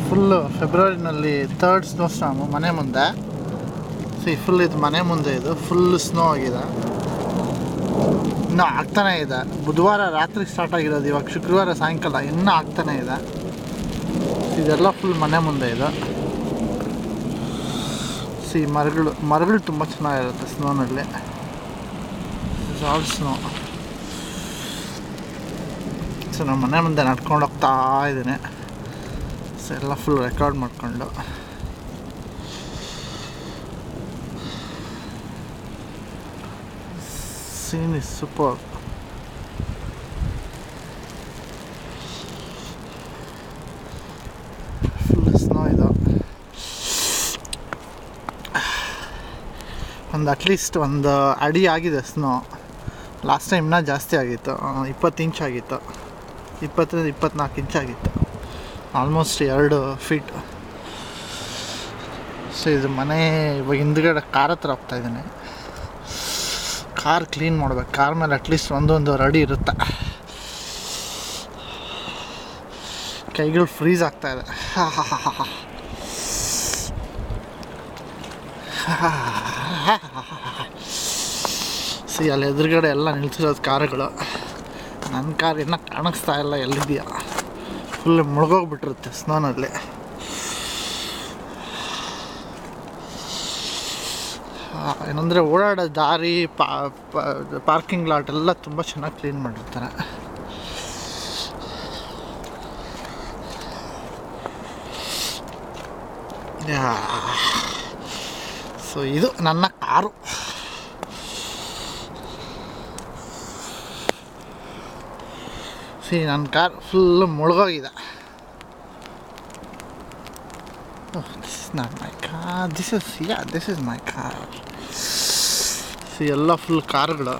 Full ಫೆಬ್ರವರಿನಲ್ಲಿ 3rd ಸ್ನೋಸ್ಟಾರ್ಮು ಮನೆ ಮುಂದೆ. Full ಇದು ಮನೆ ಮುಂದೆ, ಇದು ಫುಲ್ ಸ್ನೋ ಆಗಿದೆ, ಇನ್ನೂ ಆಗ್ತಾನೇ ಇದೆ. ಬುಧವಾರ ರಾತ್ರಿ ಸ್ಟಾರ್ಟ್ ಆಗಿರೋದು, ಇವಾಗ ಶುಕ್ರವಾರ ಸಾಯಂಕಾಲ ಇನ್ನೂ ಆಗ್ತಾನೇ ಇದೆ. ಇದೆಲ್ಲ ಫುಲ್ ಮನೆ ಮುಂದೆ ಇದೆ. ಮರಗಳು ತುಂಬ ಚೆನ್ನಾಗಿರುತ್ತೆ ಸ್ನೋನಲ್ಲಿ. All snow. ಸೊ ನಮ್ಮ ಮನೆ ಮುಂದೆ ನಡ್ಕೊಂಡು ಹೋಗ್ತಾ ಇದ್ದೀನಿ. ಸೊ ಎಲ್ಲ ಫುಲ್ ರೆಕಾರ್ಡ್ ಮಾಡಿಕೊಂಡು. Scene is super. Full snow ಇದು. ಅಟ್ಲೀಸ್ಟ್ ಒಂದು ಅಡಿ ಆಗಿದೆ ಸ್ನೋ. ಲಾಸ್ಟ್ ಟೈಮ್ ಇನ್ನೂ ಜಾಸ್ತಿ ಆಗಿತ್ತು, 20 ಇಂಚ್ ಆಗಿತ್ತು, 20-24 ಇಂಚ್ ಆಗಿತ್ತು, ಆಲ್ಮೋಸ್ಟ್ 2 ಫೀಟ್. ಸೊ ಇದು ಮನೆ. ಇವಾಗ ಹಿಂದ್ಗಡೆ ಕಾರ್ ಹತ್ರ ಹೋಗ್ತಾಯಿದ್ದೀನಿ. ಕಾರ್ ಕ್ಲೀನ್ ಮಾಡ್ಬೇಕು. ಕಾರ್ ಮೇಲೆ ಅಟ್ಲೀಸ್ಟ್ ಒಂದೊಂದು ಅಡಿ ಇರುತ್ತೆ. ಕೈಗಳು ಫ್ರೀಸ್ ಆಗ್ತಾಯಿದೆ. ಅಲ್ಲಿ ಎದುರುಗಡೆ ಎಲ್ಲ ನಿಲ್ಸಿರೋದು ಕಾರುಗಳು. ನನ್ನ ಕಾರ್ ಇನ್ನೂ ಕಾಣಿಸ್ತಾ ಇಲ್ಲ ಎಲ್ಲಿದೆಯಾ. ಫುಲ್ ಮುಳುಗೋಗ್ಬಿಟ್ಟಿರುತ್ತೆ ಸ್ನೋನಲ್ಲಿ. ಏನಂದರೆ ಓಡಾಡೋ ದಾರಿ, ಪಾರ್ಕಿಂಗ್ ಲಾಟ್ ಎಲ್ಲ ತುಂಬ ಚೆನ್ನಾಗಿ ಕ್ಲೀನ್ ಮಾಡಿರ್ತಾರೆ. ಸೊ ಇದು ನನ್ನ ಕಾರು. ನನ್ನ ಕಾರ್ ಫುಲ್ಲು ಮುಳುಗೋಗಿದೆ. This is not my car. This is my car. ಎಲ್ಲ ಫುಲ್ ಕಾರುಗಳು.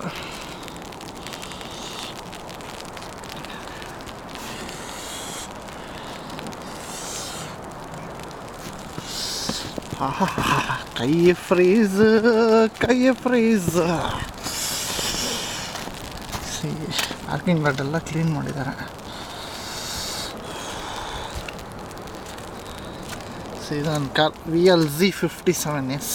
ಕೈ ಫ್ರೀಸ್. ಪಾರ್ಕಿಂಗ್ ಲಾಟ್ ಎಲ್ಲ ಕ್ಲೀನ್ ಮಾಡಿದ್ದಾರೆ. ಇದು ನನ್ನ ಕಾರ್ VLZ 57S.